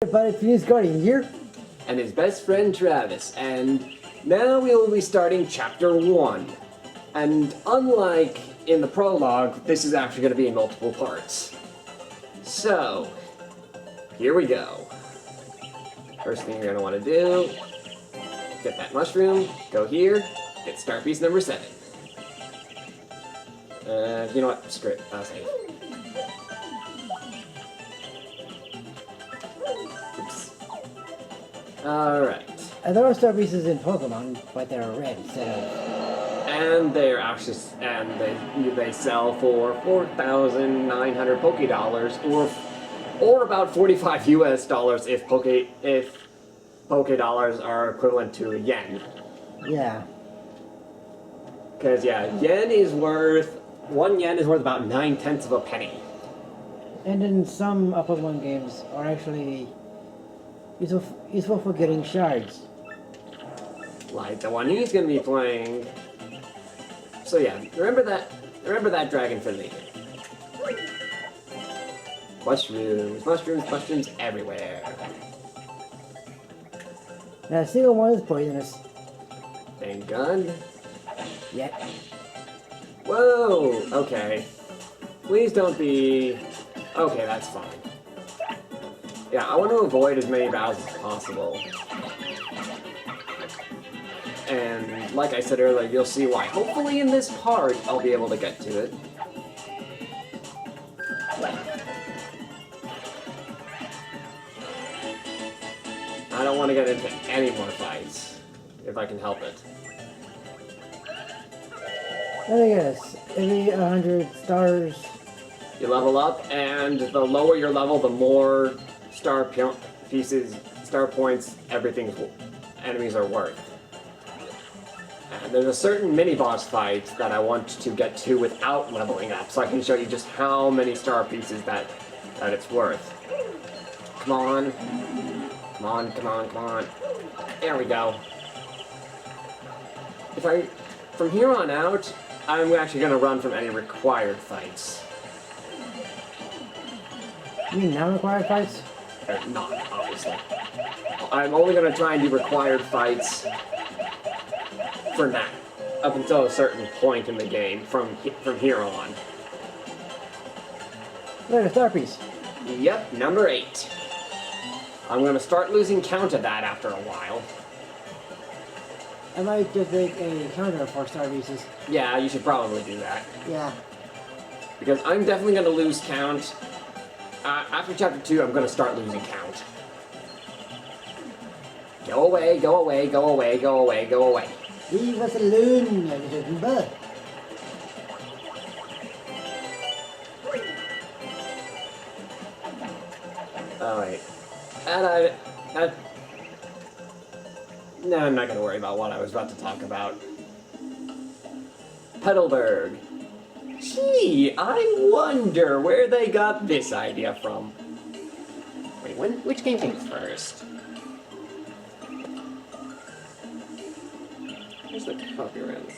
Everybody, Phoenix Guardian here. And his best friend Travis, and now we will be starting Chapter 1. And unlike in the prologue, this is actually going to be in multiple parts. So, here we go. First thing you're going to want to do, get that mushroom, go here, get star piece number 7. You know what, screw it, I'll save. Alright. And there are star pieces in Pokemon, but they're red, so... And they're actually, they sell for 4,900 Poké Dollars, or about 45 US dollars if Poké Dollars are equivalent to a yen. Yeah. Because yeah, 1 yen is worth about 9/10 of a penny. And then some Pokemon games are actually useful for getting shards. Like the one he's gonna be playing. So yeah, remember that dragon for later. Mushrooms everywhere. Not a single one is poisonous. Thank God. Yet. Whoa, okay. Please don't be... Okay, that's fine. Yeah, I want to avoid as many battles as possible. And like I said earlier, you'll see why. Hopefully in this part, I'll be able to get to it. I don't want to get into any more fights, if I can help it. Let me guess. Every 100 stars... You level up, and the lower your level, the more star points, enemies are worth. And there's a certain mini-boss fight that I want to get to without leveling up, so I can show you just how many star pieces that it's worth. Come on. Come on, come on, come on. There we go. From here on out, I'm actually going to run from any required fights. You mean non-required fights? Not, obviously. I'm only going to try and do required fights for now, up until a certain point in the game, from here on. Look, a star piece. Yep, number 8. I'm going to start losing count of that after a while. I might just make a counter for star pieces. Yeah, you should probably do that. Yeah. Because I'm definitely going to lose count. After Chapter 2, I'm going to start losing count. Go away, go away, go away, go away, go away. Leave us alone, little bird. Oh, wait. No, I'm not going to worry about what I was about to talk about. Petalburg. Gee, I wonder where they got this idea from. Wait, which game came first? Where's the copy around?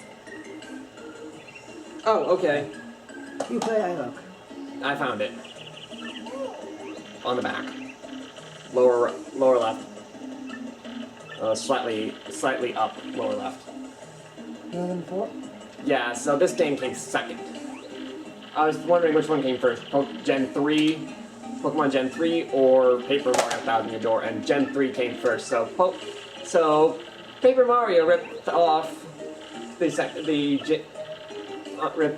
Oh, okay. You play, I look. I found it. On the back. Lower left. Slightly up, lower left. More than 4? Yeah, so this game came second. I was wondering which one came first, Pokemon Gen 3, or Paper Mario 1000 Year Door, and Gen 3 came first, so Paper Mario ripped off ripped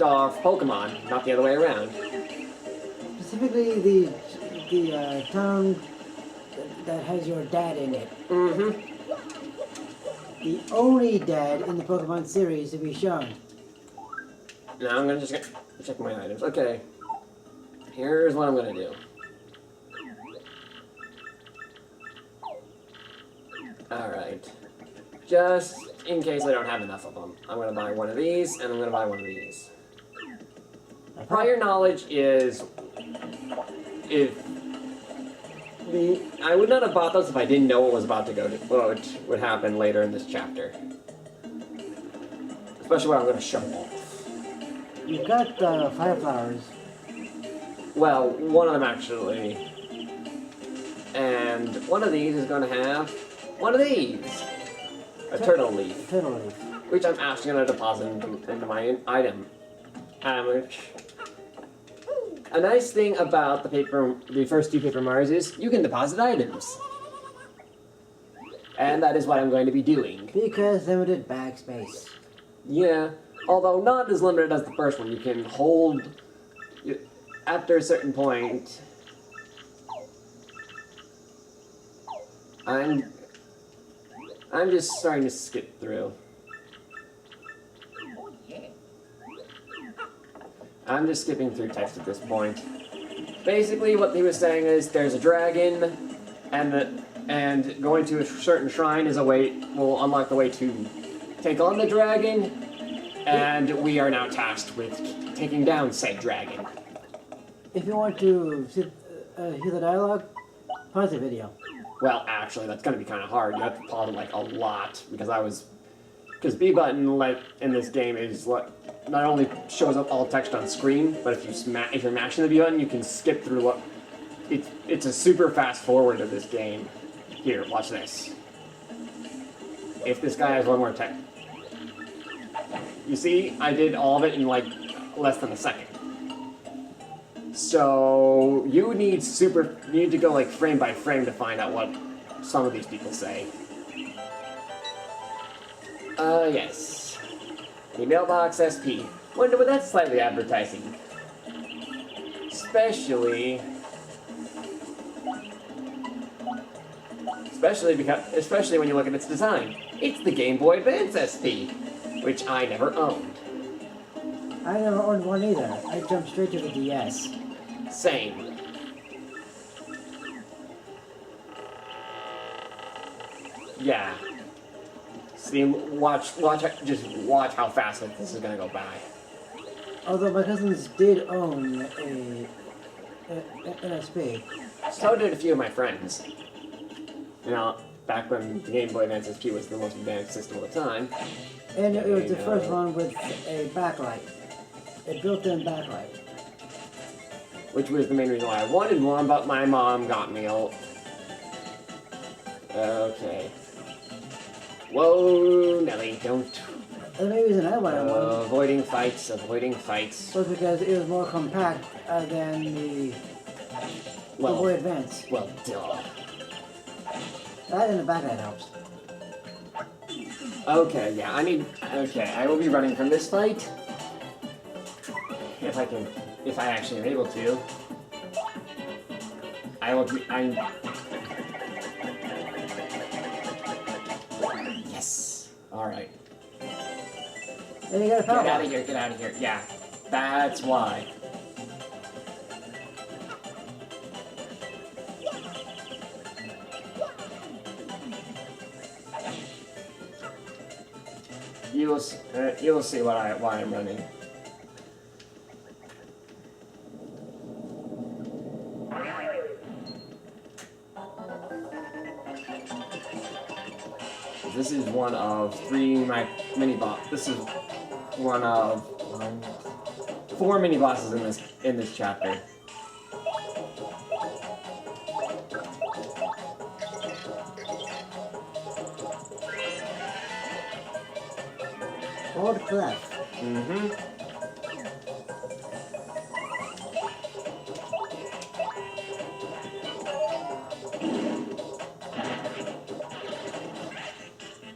off Pokemon, not the other way around. Specifically the town that has your dad in it. Mm-hmm. The only dad in the Pokemon series to be shown. Now I'm gonna just check my items. Okay. Here's what I'm gonna do. Alright. Just in case I don't have enough of them, I'm gonna buy one of these, and I'm gonna buy one of these. Prior knowledge is... I would not have bought those if I didn't know what was about to what would happen later in this chapter. Especially what I'm going to show off. You've got fire flowers. Well, one of them actually And one of these is going to have one of these. A turtle leaf. Turtle leaf. Which I'm actually going to deposit into my item. Which... A nice thing about the first two Paper Marios is you can deposit items. And that is what I'm going to be doing. Because limited bag space. Yeah, although not as limited as the first one. You can hold... After a certain point... I'm just starting to skip through. I'm just skipping through text at this point. Basically, what he was saying is there's a dragon, and going to a certain shrine is will unlock the way to take on the dragon, and we are now tasked with taking down said dragon. If you want to hear the dialogue, pause the video. Well, actually, that's going to be kind of hard. You have to pause it like a lot because B button in this game is not only shows up all text on screen, but if you're mashing the B button, you can skip through it's a super fast forward of this game. Here, watch this. If this guy has one more text, you see, I did all of it in less than a second. So you need to go frame by frame to find out what some of these people say. Yes. The mailbox SP. Wonder what that's slightly advertising. Especially when you look at its design. It's the Game Boy Advance SP, which I never owned. I never owned one either. I jumped straight to the DS. Same. Yeah. See, just watch how fast this is gonna go by. Although my cousins did own an SP. So did a few of my friends. You know, back when the Game Boy Advance SP was the most advanced system of the time. And it was the first one with a backlight. A built-in backlight. Which was the main reason why I wanted one, but my mom got me a... Okay. Whoa, Nelly, don't... The main reason I wanted one avoiding fights. was because it was more compact than the Boy Advance. Well, duh. That and the backlight helps. Okay, yeah, I will be running from this fight. If I actually am able to. Yes! Alright. Then you got a power. Get out of here. Yeah, that's why. You will see why I'm running. This is one of 3 mini bosses. This is one of 4 mini bosses in this chapter. Hold clef. Mm-hmm.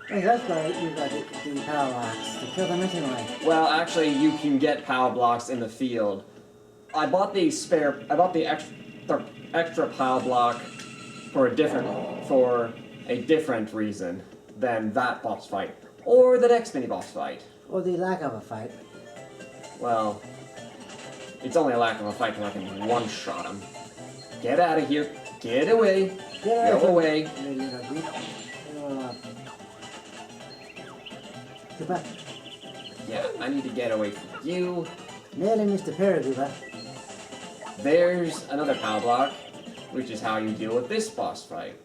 And that's why you got the power blocks to kill the missing one. Well, actually, you can get power blocks in the field. I bought the extra power block for a different reason than that boss fight or the next mini boss fight. Or the lack of a fight. Well, it's only a lack of a fight because I can one-shot him. Get out of here. Get away. Go away. Goodbye. Yeah, I need to get away from you. Nearly Mr. Paraguba. There's another power block, which is how you deal with this boss fight.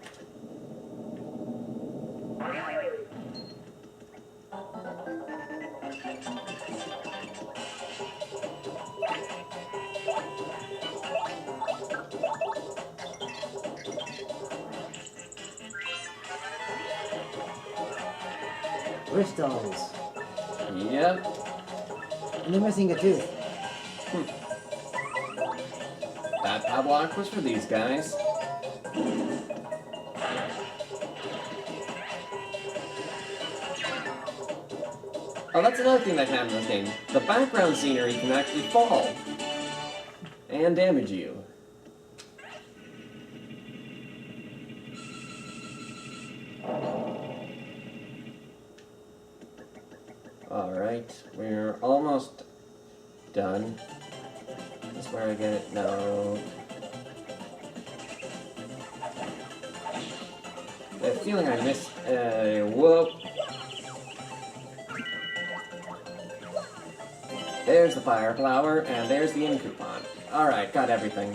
Crystals. Yep. And they're missing a tooth. That padlock was for these guys. Oh, that's another thing that can happen in this game. The background scenery can actually fall and damage you. Alright, we're almost done. Is this where I get it? No. I have a feeling I missed whoop. There's the fire flower, and there's the inn coupon. Alright, got everything.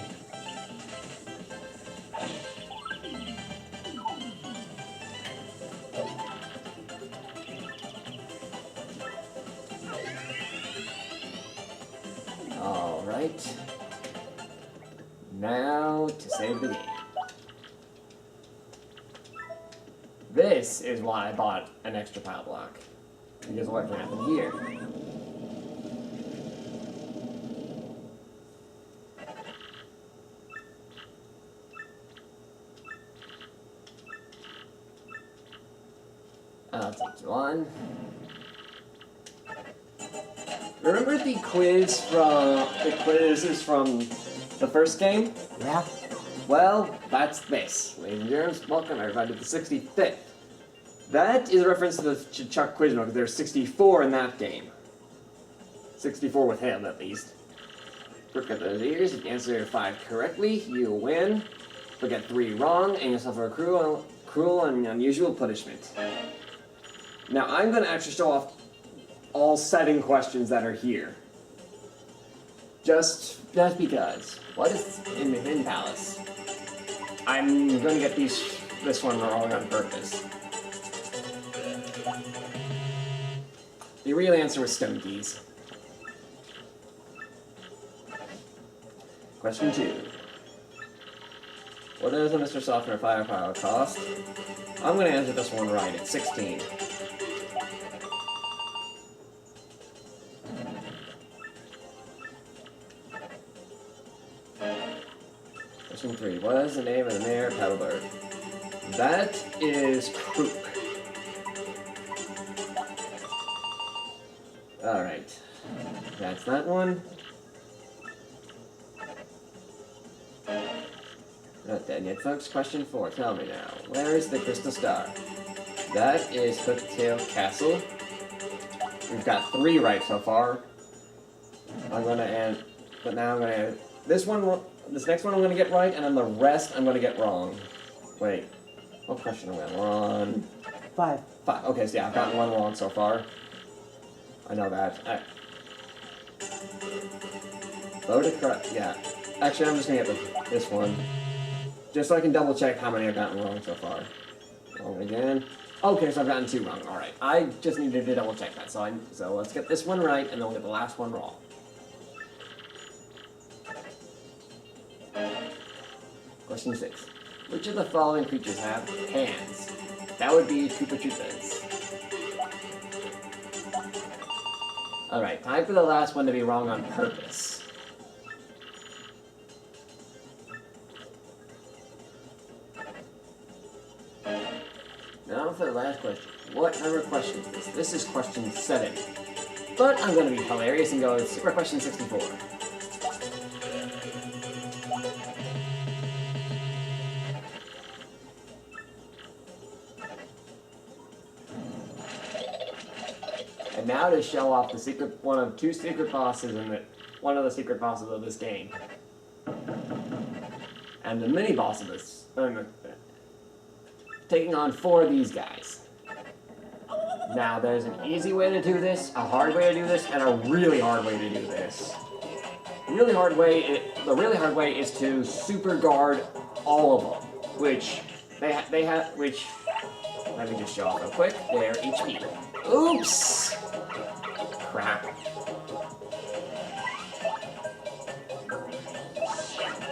Alright. Now to save the game. This is why I bought an extra padlock. Because what can happen here? I'll take you on. Remember the quizzes from the first game? Yeah? Well, that's this. Ladies and gentlemen, welcome everybody to the 65th. That is a reference to the Chuck quiz mode, because there's 64 in that game. 64 with him, at least. Look at those ears. If you answer 5 correctly, you win. If you get 3 wrong, and you suffer a cruel and unusual punishment. Now, I'm going to actually show off all 7 questions that are here. Just because. What is in the Hidden Palace? I'm going to get this one wrong on purpose. The real answer was stone keys. Question 2. What does a Mr. Softener firepower cost? I'm going to answer this one right. It's 16. Question 3. What is the name of the mayor of Heidelberg? That is Croup. Alright. That's that one. Not dead yet, folks. Question 4. Tell me now. Where is the Crystal Star? That is Hooktail Castle. We've got 3 right so far. I'm gonna end, but now I'm gonna this next one I'm gonna get right, and then the rest I'm gonna get wrong. Wait, what question am I on? 5. 5. Okay, so yeah, I've gotten 1 wrong so far. I know that. Yeah. Actually, I'm just gonna get this one, just so I can double check how many I've gotten wrong so far. Wrong again. Okay, so I've gotten 2 wrong. All right, I just needed to double check that. So let's get this one right, and then we'll get the last one wrong. Question 6. Which of the following creatures have hands? That would be Koopa Troopas. Alright, time for the last one to be wrong on purpose. Now for the last question. What number of questions is this? This is question 7. But I'm going to be hilarious and go with Super Question 64. And now to show off the one of 2 secret bosses one of the secret bosses of this game. And the mini boss of this, taking on 4 of these guys. Now there's an easy way to do this, a hard way to do this, and a really hard way to do this. The really hard way is to super guard all of them, which let me just show off real quick. They're HP. Oops! Crap.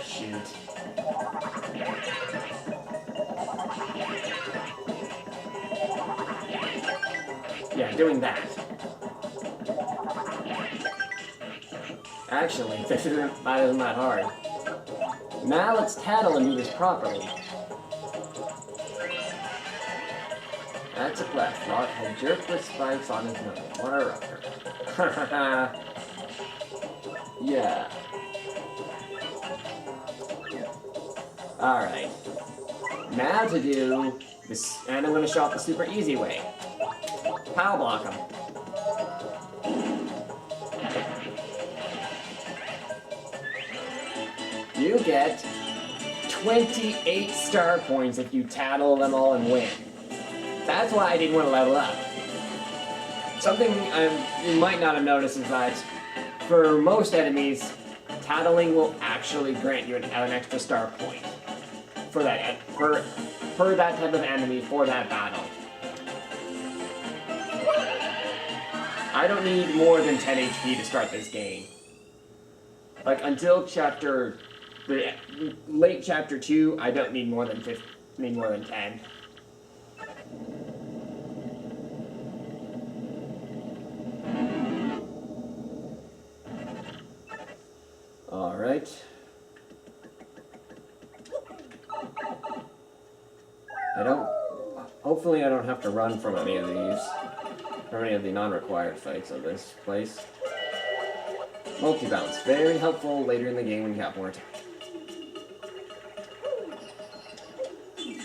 Shoot. Yeah, doing that. Actually, that isn't that hard. Now let's tattle and do this properly. That's a left. Rock had jerk with spikes on his nose. What a rocker. Yeah. Alright. Now to do this, and I'm going to show off the super easy way. Power block him. You get 28 star points if you tattle them all and win. That's why I didn't want to level up. Something you might not have noticed is that for most enemies, tattling will actually grant you an extra star point for that per that type of enemy for that battle. I don't need more than 10 HP to start this game. Like until the late chapter 2, I don't need more than 10. All right. Hopefully I don't have to run from any of these, from any of the non-required fights of this place. Multi-bounce, very helpful later in the game when you have more time.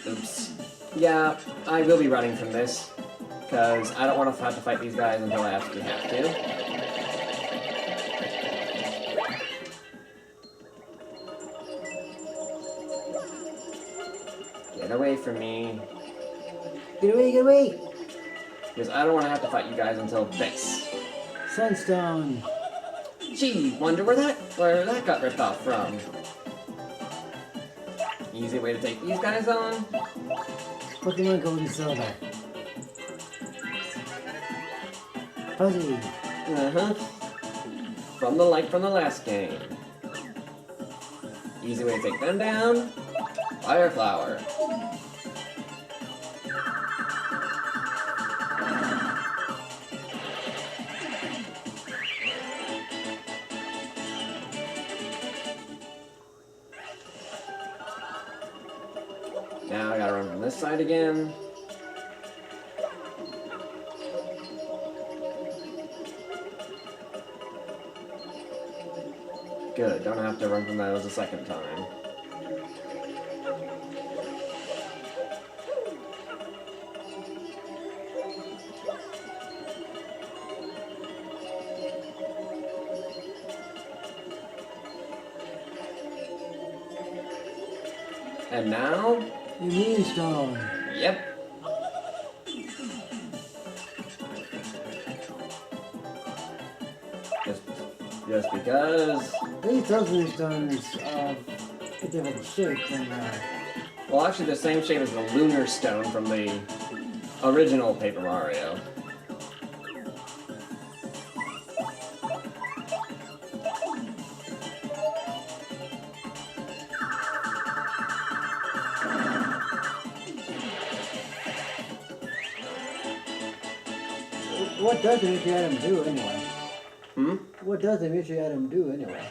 Oops. Yeah, I will be running from this, because I don't want to have to fight these guys until I absolutely have to. Get away from me. Get away, get away! Because I don't want to have to fight you guys until this. Sunstone! Gee, wonder where that got ripped off from. Easy way to take these guys on. Pokemon Gold and Silver. Fuzzy. Uh-huh. From the last game. Easy way to take them down. Fire Flower. Now I gotta run from this side again. Good, don't have to run from those a second time. And now? Immune Stone. Yep. Just because. These Immune Stones are a different shape than Well, actually, the same shape as the Lunar Stone from the original Paper Mario. What does the mystery item do anyway? Hmm? What does the mystery item do anyway?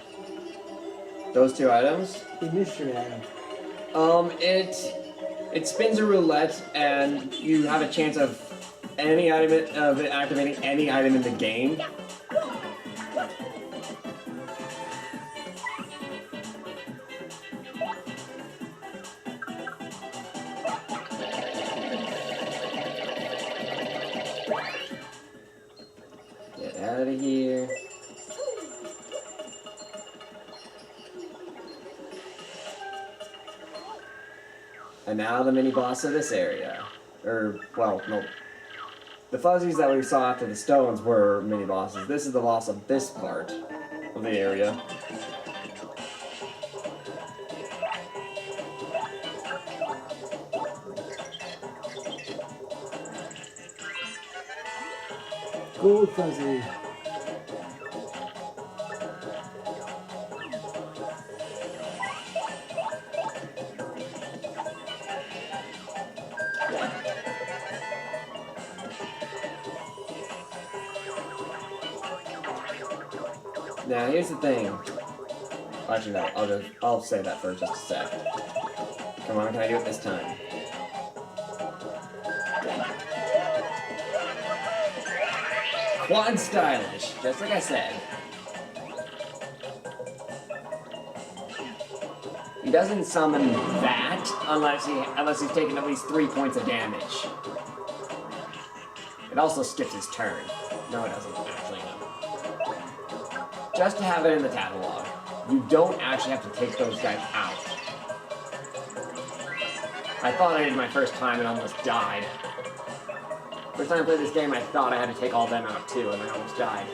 Those two items? The mystery item. It spins a roulette, and you have a chance of it activating any item in the game. Get out of here. And now the mini-boss of this area. Well, no. The fuzzies that we saw after the stones were mini-bosses. This is the boss of this part of the area. Gold Fuzzy. Now here's the thing. Actually, no. I'll say that for just a sec. Come on, can I do it this time? Quad stylish, just like I said. He doesn't summon that unless he's taken at least 3 points of damage. It also skips his turn. No, it doesn't actually. No. Just to have it in the catalog. You don't actually have to take those guys out. I thought I did my first time and almost died. First time I played this game, I thought I had to take all them out too, and I almost died.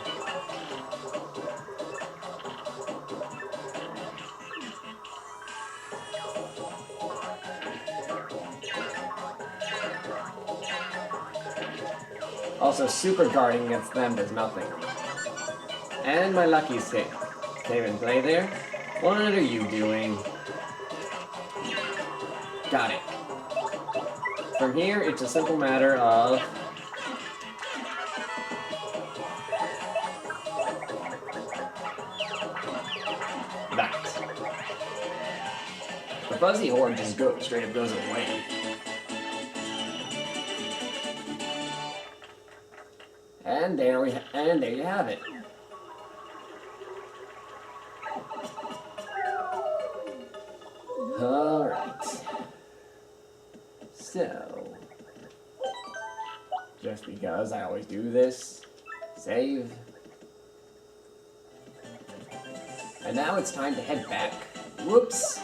Also, super guarding against them does nothing. And my lucky stick came in play there. What are you doing? Got it. From here, it's a simple matter of that. The fuzzy horde just straight up goes away. And there you have it. Alright. So, just because I always do this, save. And now it's time to head back. Whoops!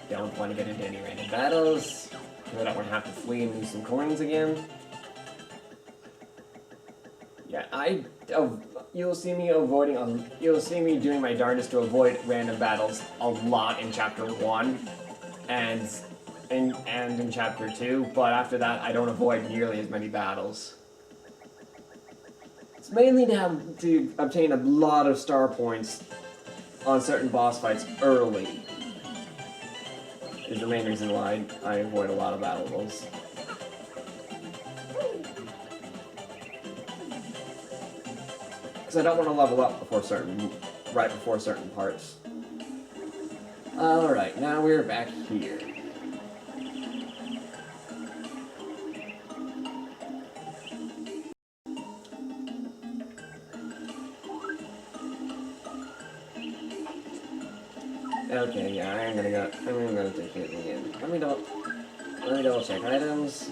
Don't want to get into any random battles, so I don't want to have to flee and lose some coins again. Yeah, you'll see me doing my darndest to avoid random battles a lot in Chapter 1 and in Chapter 2, but after that I don't avoid nearly as many battles. It's mainly to obtain a lot of star points on certain boss fights early is the main reason why I avoid a lot of battles. Because I don't want to level up right before certain parts. Alright, now we're back here. Okay, yeah, I'm gonna take it again. Let me double check items.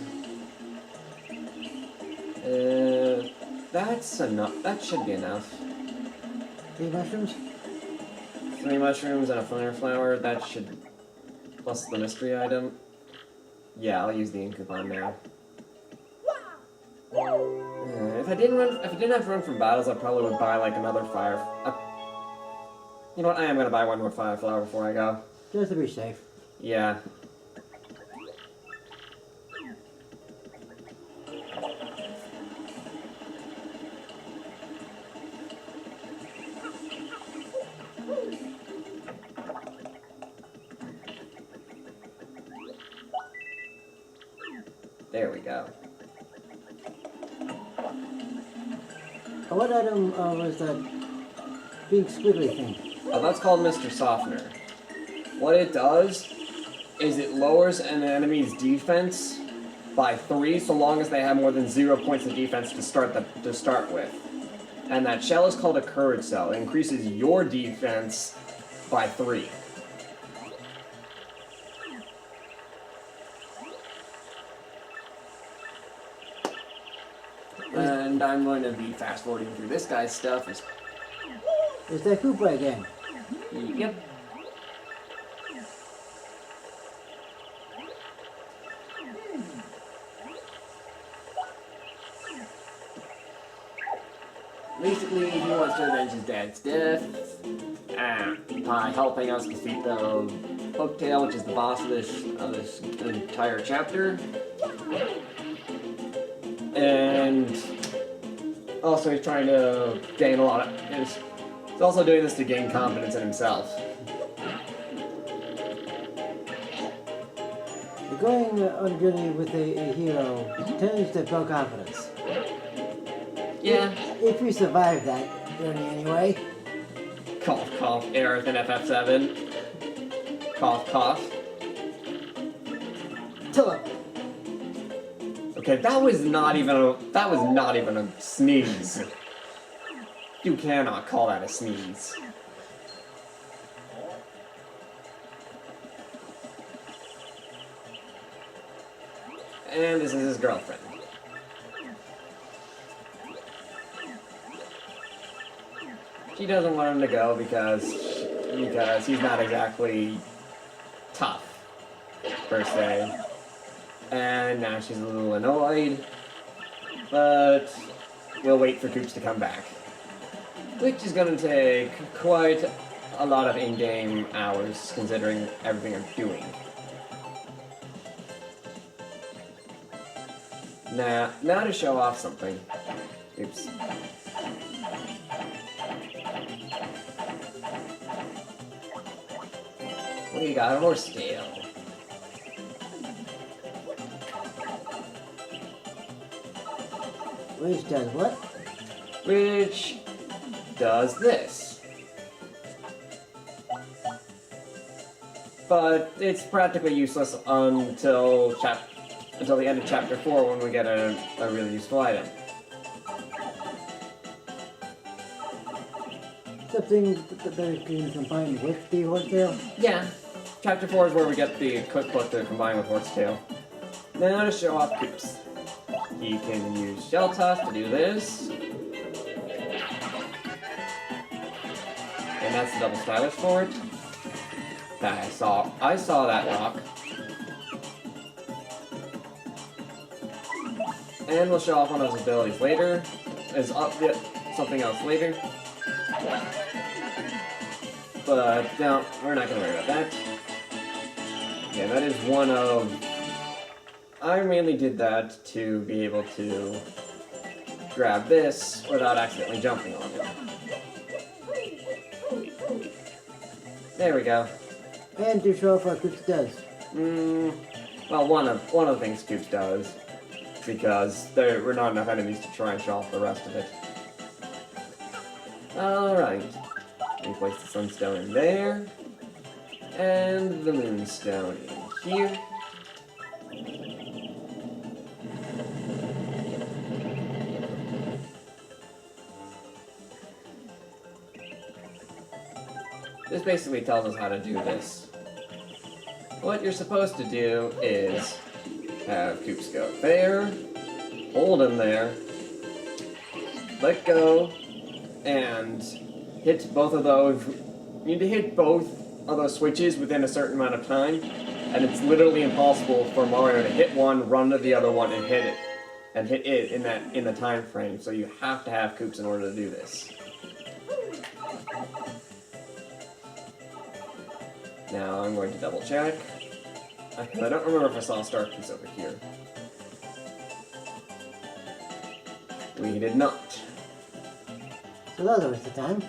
That's enough. That should be enough. 3 mushrooms? 3 mushrooms and a fire flower. That should plus the mystery item. Yeah, I'll use the ink coupon now. If I didn't have to run from battles, I probably would buy like another fire. You know what? I am gonna buy one more fire flower before I go. Just to be safe. Yeah. There we go. What item was that big squiggly thing? Oh, that's called Mr. Softener. What it does is it lowers an enemy's defense by 3 so long as they have more than 0 points of defense to start with. And that shell is called a courage cell. It increases your defense by 3. And I'm going to be fast-forwarding through this guy's stuff. Is that Koopa again? Yep. Basically, he wants to avenge his dad's death by helping us defeat the Hooktail, which is the boss of this entire chapter. And also he's trying to gain a lot of... He's also doing this to gain confidence in himself. Going on a journey with a hero tends to build confidence. Yeah. If you survive that journey anyway. Cough, cough, error within FF7. Cough, cough. Tell Okay, that was not even a sneeze. You cannot call that a sneeze. And this is his girlfriend. She doesn't want him to go because he's not exactly tough, per se. And now she's a little annoyed, but we'll wait for Coops to come back. Which is going to take quite a lot of in-game hours, considering everything I'm doing. Now to show off something. Oops. We got a horse tail. Which does what? Which does this. But it's practically useless until the end of Chapter 4 when we get a really useful item. Something that can combine with the horsetail? Yeah. Chapter 4 is where we get the cookbook to combine with Horsetail. Now to show off Coops. He can use Shell Toss to do this. And that's the double stylish for it. That I saw that rock. And we'll show off one of his abilities later. Something else later. But no, we're not gonna worry about that. Yeah, that is one of... I mainly did that to be able to grab this without accidentally jumping on it. There we go. And to show off what Coops does. Well, one of the things Coops does, because there were not enough enemies to try and show off the rest of it. Alright. We place the sunstone in there, and the moonstone in here. This basically tells us how to do this. What you're supposed to do is have Coops go there, hold him there, let go, and hit both of those. You need to hit both of those switches within a certain amount of time, and it's literally impossible for Mario to hit one, run to the other one, and hit it in the time frame. So you have to have Coops in order to do this. Now I'm going to double check. I don't remember if I saw a star piece over here. We did not. So that was a waste of time.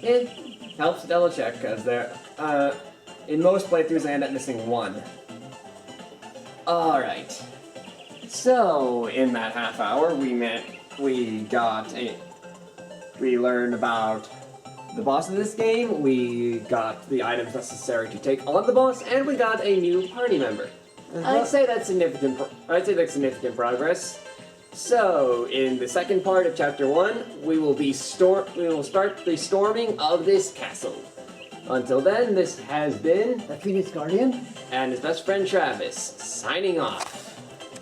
It helps to double check because in most playthroughs I end up missing one. Alright. So in that half hour we learned about the boss of this game, we got the items necessary to take on the boss, and we got a new party member. I'd say that's significant progress. So, in the second part of Chapter 1, we will start the storming of this castle. Until then, this has been The Phoenix Guardian? and his best friend Travis, signing off.